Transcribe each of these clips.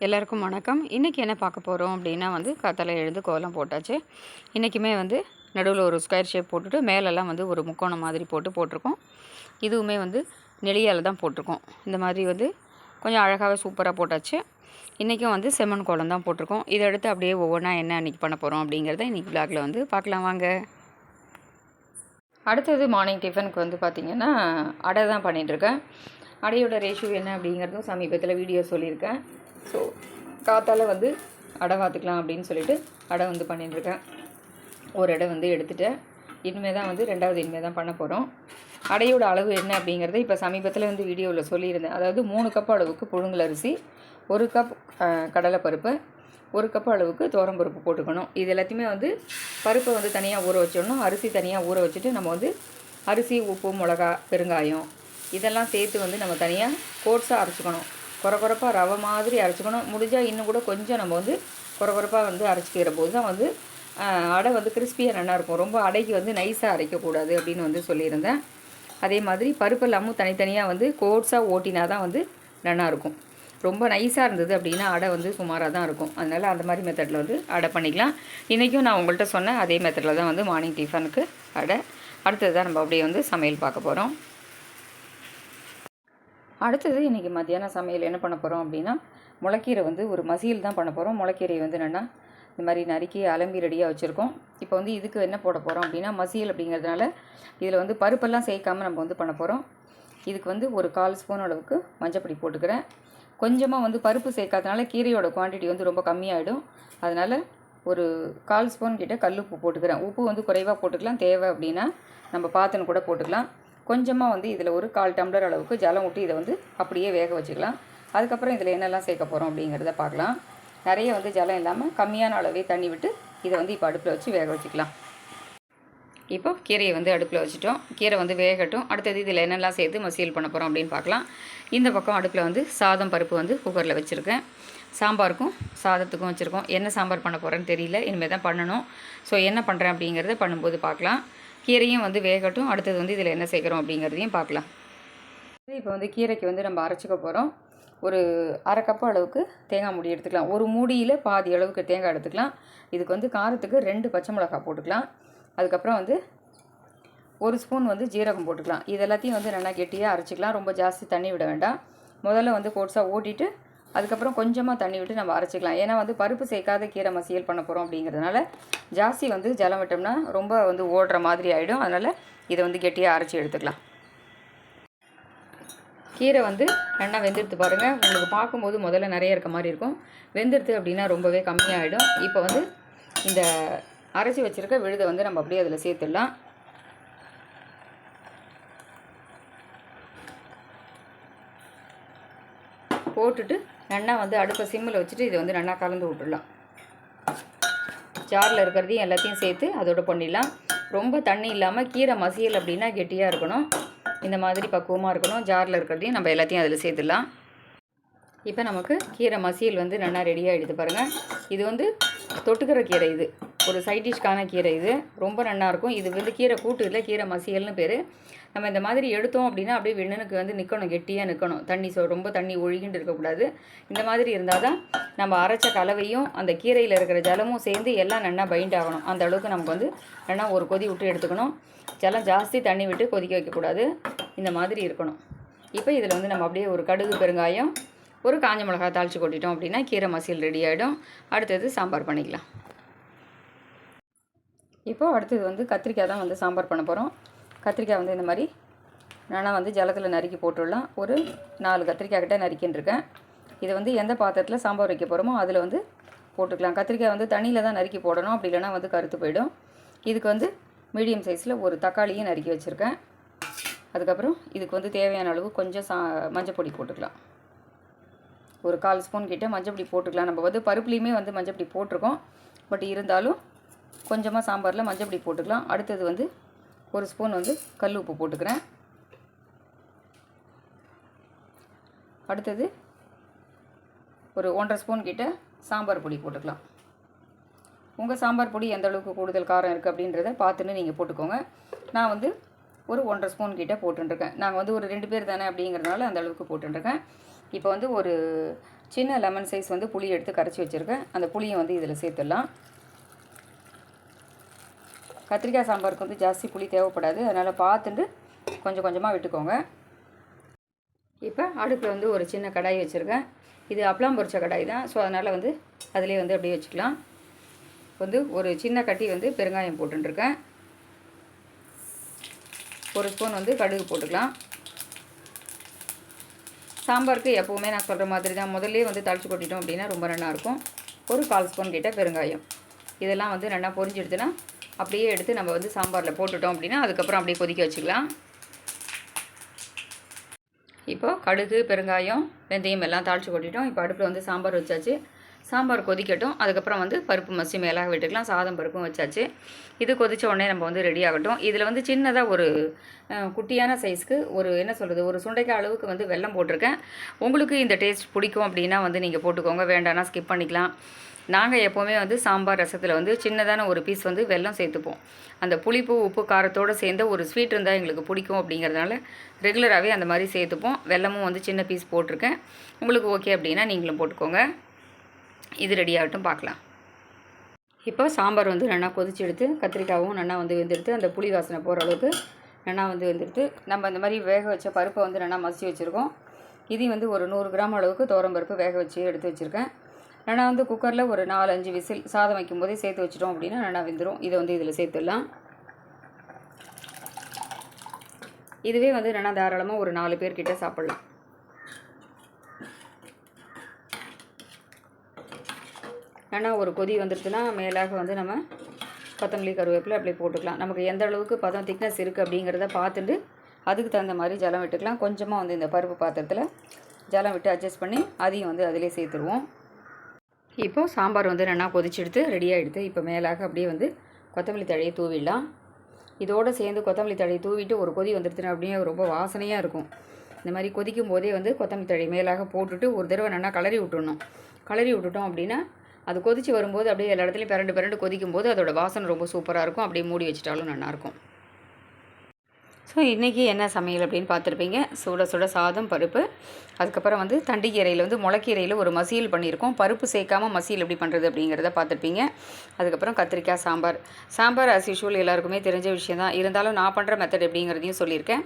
எல்லாருக்கும் வணக்கம். இன்றைக்கி என்ன பார்க்க போகிறோம் அப்படின்னா காத்தால எழுந்து கோலம் போட்டாச்சு. இன்றைக்குமே நடுவில் ஒரு ஸ்கொயர் ஷேப் போட்டுட்டு மேலெல்லாம் ஒரு முக்கோணம் மாதிரி போட்டிருக்கோம். இதுவுமே நெளியால் தான் போட்டிருக்கோம். இந்த மாதிரி கொஞ்சம் அழகாகவே சூப்பராக போட்டாச்சு. இன்றைக்கும் செம்மண் கோலம் தான் போட்டிருக்கோம். இதை எடுத்து அப்படியே ஒவ்வொன்றா என்ன அன்றைக்கி பண்ண போகிறோம் அப்படிங்கிறத இன்றைக்கி விளாகில் பார்க்கலாம் வாங்க. அடுத்தது மார்னிங் டிஃபனுக்கு பார்த்திங்கன்னா அடை தான் பண்ணிகிட்ருக்கேன். அடையோட ரேஷியோ என்ன அப்படிங்கிறதும் சமீபத்தில் வீடியோ சொல்லியிருக்கேன். ஸோ காத்தால் அடை பார்த்துக்கலாம் அப்படின்னு சொல்லிட்டு அடை பண்ணிட்டுருக்கேன். ஒரு அடை எடுத்துகிட்டேன். இனிமேல் தான் ரெண்டாவது இனிமேல் தான் பண்ண போகிறோம். அடையோட அளவு என்ன அப்படிங்கிறத இப்போ சமீபத்தில் வீடியோவில் சொல்லியிருந்தேன். அதாவது 3 கப் அளவுக்கு புழுங்கல் அரிசி, 1 கப் கடலைப்பருப்பு, 1 கப் அளவுக்கு துவரம்பருப்பு போட்டுக்கணும். இது எல்லாத்தையுமே பருப்பை தனியாக ஊற வச்சிடணும். அரிசி தனியாக ஊற வச்சுட்டு நம்ம அரிசி, உப்பு, மிளகா, பெருங்காயம் இதெல்லாம் சேர்த்து நம்ம தனியாக கோட்ஸாக அரைச்சிக்கணும். கொரகொரப்பாக ரவை மாதிரி அரைச்சிக்கணும். முடிஞ்சால் இன்னும் கூட கொஞ்சம் நம்ம கொரகொரப்பாக அரைச்சிக்கிற போது தான் அடை கிறிஸ்பியாக நல்லாயிருக்கும். ரொம்ப அடைக்கு நைஸாக அரைக்கக்கூடாது அப்படின்னு சொல்லியிருந்தேன். அதே மாதிரி பருப்பு எல்லாமும் தனித்தனியாக கோட்ஸாக ஓட்டினா தான் நல்லாயிருக்கும். ரொம்ப நைஸாக இருந்தது அப்படின்னா அடை சுமாராக தான் இருக்கும். அதனால் அந்த மாதிரி மெத்தடில் அடை பண்ணிக்கலாம். இன்றைக்கும் நான் உங்கள்கிட்ட சொன்னேன் அதே மெத்தடில் தான் மார்னிங் டிஃபனுக்கு அடை. அடுத்தது தான் நம்ம அப்படியே சமையல் பார்க்க போகிறோம். அடுத்தது இன்றைக்கி மத்தியானம் சமையல் என்ன பண்ண போகிறோம் அப்படின்னா முளைக்கீரை ஒரு மசியல் தான் பண்ண போகிறோம். முளைக்கீரை என்னென்னா இந்த மாதிரி நறுக்கி அலம்பி ரெடியாக வச்சுருக்கோம். இப்போ இதுக்கு என்ன போட போகிறோம் அப்படின்னா மசியல் அப்படிங்கிறதுனால இதில் பருப்பெல்லாம் சேர்க்காமல் நம்ம பண்ண போகிறோம். இதுக்கு ஒரு 1/4 ஸ்பூன் அளவுக்கு மஞ்சப்பொடி போட்டுக்கிறேன். கொஞ்சமாக பருப்பு சேர்க்காதனால கீரையோட குவான்டிட்டி ரொம்ப கம்மியாகிடும். அதனால் ஒரு 1/4 ஸ்பூன் கிட்ட கல்லுப்பு போட்டுக்கிறேன். உப்பு குறைவாக போட்டுக்கலாம். தேவை அப்படின்னா நம்ம பார்த்துன்னு கூட போட்டுக்கலாம். கொஞ்சமாக இதில் ஒரு 1/4 டம்ளர் அளவுக்கு ஜலம் விட்டு இதை அப்படியே வேக வச்சுக்கலாம். அதுக்கப்புறம் இதில் என்னெல்லாம் சேர்க்க போகிறோம் அப்படிங்கிறத பார்க்கலாம். நிறைய ஜலம் இல்லாமல் கம்மியான அளவே தண்ணி விட்டு இதை இப்போ அடுப்பில் வச்சு வேக வச்சுக்கலாம். இப்போ கீரையை அடுப்பில் வச்சுட்டோம். கீரை வேகட்டும். அடுத்தது இதில் என்னெல்லாம் சேர்த்து மசியல் பண்ண போகிறோம் அப்படின்னு பார்க்கலாம். இந்த பக்கம் அடுப்பில் சாதம் பருப்பு குக்கரில் வச்சுருக்கேன். சாம்பாருக்கும் சாதத்துக்கும் வச்சுருக்கோம். என்ன சாம்பார் பண்ண போகிறேன்னு தெரியல, இனிமேல் தான் பண்ணணும். ஸோ என்ன பண்ணுறேன் அப்படிங்கிறத பண்ணும்போது பார்க்கலாம். கீரையும் வேகட்டும். அடுத்தது இதில் என்ன சேர்க்குறோம் அப்படிங்கிறதையும் பார்க்கலாம். இப்போ கீரைக்கு நம்ம அரைச்சிக்க போகிறோம். ஒரு 1/2 கப் அளவுக்கு தேங்காய் மூடி எடுத்துக்கலாம். ஒரு மூடியில் பாதி அளவுக்கு தேங்காய் எடுத்துக்கலாம். இதுக்கு காரத்துக்கு 2 பச்சை மிளகாய் போட்டுக்கலாம். அதுக்கப்புறம் 1 ஸ்பூன் ஜீரகம் போட்டுக்கலாம். இது எல்லாத்தையும் நல்லா கெட்டியாக அரைச்சிக்கலாம். ரொம்ப ஜாஸ்தி தண்ணி விட வேண்டாம். முதல்ல கோட்ஸாக ஓட்டிட்டு அதுக்கப்புறம் கொஞ்சமாக தண்ணி விட்டு நம்ம அரைச்சிக்கலாம். ஏன்னா பருப்பு சேர்க்காத கீரை மசியல் பண்ண போகிறோம் அப்படிங்கிறதுனால ஜாஸ்தி ஜலம் விட்டோம்னா ரொம்ப ஓடுற மாதிரி ஆகிடும். அதனால் இதை கெட்டியாக அரைச்சி எடுத்துக்கலாம். கீரை நல்லா வெந்துடுத்து பாருங்கள். உங்களுக்கு பார்க்கும்போது முதல்ல நிறைய இருக்க மாதிரி இருக்கும். வெந்துடுத்து அப்படின்னா ரொம்பவே கம்மியாகிடும். இப்போ இந்த அரைச்சி வச்சுருக்க விழுதை நம்ம அப்படியே அதில் சேர்த்துடலாம். போட்டுட்டு நல்லா அடுப்பை சிம்மில் வச்சுட்டு இதை நல்லா கலந்து விட்டுடலாம். ஜாரில் இருக்கிறதையும் எல்லாத்தையும் சேர்த்து அதோட பண்ணிடலாம். ரொம்ப தண்ணி இல்லாமல் கீரை மசியல் அப்படின்னா கெட்டியாக இருக்கணும். இந்த மாதிரி பக்குவமாக இருக்கணும். ஜாரில் இருக்கிறதையும் நம்ம எல்லாத்தையும் அதில் சேர்த்துடலாம். இப்போ நமக்கு கீரை மசியல் நல்லா ரெடியாக எடுத்து பாருங்கள். இது தொட்டுக்கிற கீரை. இது ஒரு சைட் டிஷ்க்கான கீரை. இது ரொம்ப நல்லாயிருக்கும். இது கீரை கூட்டு இல்லை, கீரை மசியல்னு பேர். நம்ம இந்த மாதிரி எடுத்தோம் அப்படின்னா அப்படியே வெண்ணனுக்கு நிற்கணும், கெட்டியாக நிற்கணும். தண்ணி ரொம்ப தண்ணி ஒழுகின்னு இருக்கக்கூடாது. இந்த மாதிரி இருந்தால் தான் நம்ம அரைச்ச கலவையும் அந்த கீரையில் இருக்கிற ஜலமும் சேர்ந்து எல்லாம் நல்லா பைண்ட் ஆகணும். அந்த அளவுக்கு நமக்கு நல்லா ஒரு கொதி விட்டு எடுத்துக்கணும். ஜலம் ஜாஸ்தி தண்ணி விட்டு கொதிக்க வைக்கக்கூடாது. இந்த மாதிரி இருக்கணும். இப்போ இதில் நம்ம அப்படியே ஒரு கடுகு, பெருங்காயம், ஒரு காஞ்ச மிளகாய் தாளித்து கொட்டிட்டோம் அப்படின்னா கீரை மசியல் ரெடி ஆகிடும். அடுத்தது சாம்பார் பண்ணிக்கலாம். இப்போது அடுத்தது கத்திரிக்காய் தான் சாம்பார் பண்ண போகிறோம். கத்திரிக்காய் இந்த மாதிரி நான் ஜலத்தில் நறுக்கி போட்டுடலாம். ஒரு 4 கத்திரிக்காய் கிட்ட நறுக்கின்றிருக்கேன். இதை எந்த பாத்திரத்தில் சாம்பார் வைக்க போகிறோமோ அதில் போட்டுக்கலாம். கத்திரிக்காய் தண்ணியில் தான் நறுக்கி போடணும். அப்படி இல்லைனா கருத்து போயிடும். இதுக்கு மீடியம் சைஸில் ஒரு தக்காளியும் நறுக்கி வச்சுருக்கேன். அதுக்கப்புறம் இதுக்கு தேவையான அளவு கொஞ்சம் மஞ்சப்பொடி போட்டுக்கலாம். ஒரு 1/4 ஸ்பூன் கிட்ட மஞ்சப்பொடி போட்டுக்கலாம். நம்ம பருப்புலேயுமே மஞ்சப்பொடி போட்டிருக்கோம். பட் இருந்தாலும் கொஞ்சமாக சாம்பாரில் மஞ்சப்பொடி போட்டுக்கலாம். அடுத்தது 1 ஸ்பூன் கல் உப்பு போட்டுக்கிறேன். அடுத்தது ஒரு 1/2 ஸ்பூன் கிட்ட சாம்பார் பொடி போட்டுக்கலாம். உங்கள் சாம்பார் பொடி எந்த அளவுக்கு கூடுதல் காரம் இருக்குது அப்படின்றத பார்த்துன்னு நீங்கள் போட்டுக்கோங்க. நான் ஒரு 1/2 ஸ்பூன் கிட்ட போட்டுருக்கேன். நாங்கள் ஒரு 2 பேர் தானே அப்படிங்கிறதுனால அந்த அளவுக்கு போட்டுருக்கேன். இப்போ ஒரு சின்ன லெமன் சைஸ் வந்து புளி எடுத்து கரைச்சி வச்சுருக்கேன். அந்த புளியை வந்து இதில் சேர்த்துடலாம். கத்திரிக்காய் சாம்பாருக்கு வந்து ஜாஸ்தி புளி தேவைப்படாது, அதனால் பார்த்துட்டு கொஞ்சம் கொஞ்சமாக விட்டுக்கோங்க. இப்போ அடுப்பில் வந்து ஒரு சின்ன கடாய் வச்சுருக்கேன். இது அப்பளம் பொரிச்ச கடாய் தான், ஸோ அதனால் வந்து அதிலே வந்து அப்படியே வச்சுக்கலாம். வந்து ஒரு சின்ன கட்டி வந்து பெருங்காயம் போட்டுருக்கேன். ஒரு ஸ்பூன் வந்து கடுகு போட்டுக்கலாம். சாம்பாருக்கு எப்போவுமே நான் சொல்கிற மாதிரி தான், முதல்லே வந்து தாளித்து கொட்டிட்டோம் அப்படின்னா ரொம்ப நல்லாயிருக்கும். ஒரு 1/4 ஸ்பூன் கிட்ட பெருங்காயம். இதெல்லாம் வந்து நல்லா பொரிஞ்செடுத்துனா அப்படியே எடுத்து நம்ம வந்து சாம்பாரில் போட்டுட்டோம் அப்படின்னா அதுக்கப்புறம் அப்படியே கொதிக்க வச்சுக்கலாம். இப்போது கடுகு, பெருங்காயம், வெந்தயம் எல்லாம் தாளித்து கொட்டிட்டோம். இப்போ அடுப்பில் வந்து சாம்பார் வச்சாச்சு. சாம்பார் கொதிக்கட்டும். அதுக்கப்புறம் வந்து பருப்பு மசி மேலாக விட்டுக்கலாம். சாதம் பருப்பும் வச்சாச்சு. இது கொதித்த உடனே நம்ம வந்து ரெடி ஆகட்டும். இதில் வந்து சின்னதாக ஒரு குட்டியான சைஸ்க்கு ஒரு என்ன சொல்கிறது, ஒரு சுண்டைக்காய் அளவுக்கு வந்து வெல்லம் போட்டிருக்கேன். உங்களுக்கு இந்த டேஸ்ட் பிடிக்கும் அப்படின்னா வந்து நீங்கள் போட்டுக்கோங்க, வேண்டாம்னா ஸ்கிப் பண்ணிக்கலாம். நாங்கள் எப்போவுமே வந்து சாம்பார் ரசத்தில் வந்து சின்னதான ஒரு பீஸ் வந்து வெல்லம் சேர்த்துப்போம். அந்த புளிப்பு, உப்பு, காரத்தோடு சேர்ந்த ஒரு ஸ்வீட் இருந்தால் எங்களுக்கு பிடிக்கும் அப்படிங்கிறதுனால ரெகுலராகவே அந்த மாதிரி சேர்த்துப்போம். வெல்லமும் வந்து சின்ன பீஸ் போட்டிருக்கேன். உங்களுக்கு ஓகே அப்படின்னா நீங்களும் போட்டுக்கோங்க. இது ரெடி ஆகட்டும், பார்க்கலாம். இப்போ சாம்பார் வந்து நல்லா கொதிச்சு எடுத்து கத்திரிக்காயும் நல்லா வந்து வெந்தெடுத்து அந்த புளி வாசனை போகிற அளவுக்கு நல்லா வந்து வெந்தெடுத்து நம்ம இந்த மாதிரி வேக வச்ச பருப்பை வந்து நல்லா மசிச்சு வச்சுருக்கோம். இதையும் வந்து ஒரு 100 கிராம் அளவுக்கு துவரம் பருப்பு வேக வச்சு எடுத்து வச்சுருக்கேன். நல்லா வந்து குக்கரில் ஒரு 4-5 விசில் சாதம் வைக்கும் போதே சேர்த்து வச்சிட்டோம் அப்படின்னா நல்லா வெந்துடும். இதை வந்து இதில் சேர்த்துடலாம். இதுவே வந்து நல்லா தாராளமாக ஒரு 4 பேர்கிட்ட சாப்பிட்லாம். நல்லா ஒரு கொதி வந்துடுச்சுன்னா மேலாக வந்து நம்ம கொத்தமல்லி, கருவேப்பிலை அப்படி போட்டுக்கலாம். நமக்கு எந்த அளவுக்கு பதம் திக்னஸ் இருக்குது அப்படிங்கிறத பார்த்துட்டு அதுக்கு தகுந்த மாதிரி ஜலம் விட்டுக்கலாம். கொஞ்சமாக வந்து இந்த பருப்பு பாத்திரத்தில் ஜலம் விட்டு அட்ஜஸ்ட் பண்ணி அதையும் வந்து அதிலே சேர்த்துருவோம். இப்போது சாம்பார் வந்து நல்லா கொதிச்செடுத்து ரெடி ஆகிடுது. இப்போ மேலாக அப்படியே வந்து கொத்தமல்லி தழையை தூவிடலாம். இதோடு சேர்ந்து கொத்தமல்லி தழையை தூவிட்டு ஒரு கொதி வந்துடுச்சுன்னா அப்படியே ரொம்ப வாசனையாக இருக்கும். இந்த மாதிரி கொதிக்கும் போதே வந்து கொத்தமல்லி தழை மேலாக போட்டுட்டு ஒரு தடவை நல்லா கலரி விட்டுடணும். கலரி விட்டுட்டோம் அப்படின்னா அது கொதித்து வரும்போது அப்படியே எல்லா இடத்துலையும் பிரண்டு கொதிக்கும் போது அதோடய வாசனை ரொம்ப சூப்பராக இருக்கும். அப்படியே மூடி வச்சிட்டாலும் நல்லாயிருக்கும். ஸோ இன்றைக்கி என்ன சமையல் அப்படின்னு பார்த்துருப்பீங்க. சுட சுட சாதம், பருப்பு, அதுக்கப்புறம் வந்து தண்டிக்கீரையில் வந்து முளைக்கீரையில் ஒரு மசியல் பண்ணியிருக்கோம். பருப்பு சேர்க்காமல் மசியல் எப்படி பண்ணுறது அப்படிங்கிறத பார்த்துருப்பீங்க. அதுக்கப்புறம் கத்திரிக்காய் சாம்பார். சாம்பார் ஆஸ் யூஷுவல் எல்லாருக்குமே தெரிஞ்ச விஷயம் தான், இருந்தாலும் நான் பண்ணுற மெத்தட் எப்படிங்கிறதையும் சொல்லியிருக்கேன்.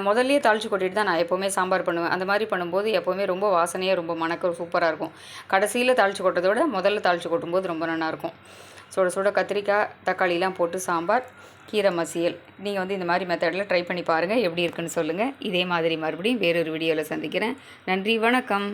முதல்லையே தாளித்து கொட்டிட்டு தான் நான் எப்போவுமே சாம்பார் பண்ணுவேன். அந்த மாதிரி பண்ணும்போது எப்போவுமே ரொம்ப வாசனையாக ரொம்ப மணக்க சூப்பராக இருக்கும். கடைசியில் தாளித்து கொட்டதை விட முதல்ல தாளித்து கொட்டும்போது ரொம்ப நல்லாயிருக்கும். சுட சுட கத்திரிக்காய், தக்காளிலாம் போட்டு சாம்பார், கீரை மசியல். நீங்கள் வந்து இந்த மாதிரி மெத்தடில் ட்ரை பண்ணி பாருங்கள், எப்படி இருக்குன்னு சொல்லுங்கள். இதே மாதிரி மறுபடியும் வேறொரு வீடியோவில் சந்திக்கிறேன். நன்றி, வணக்கம்.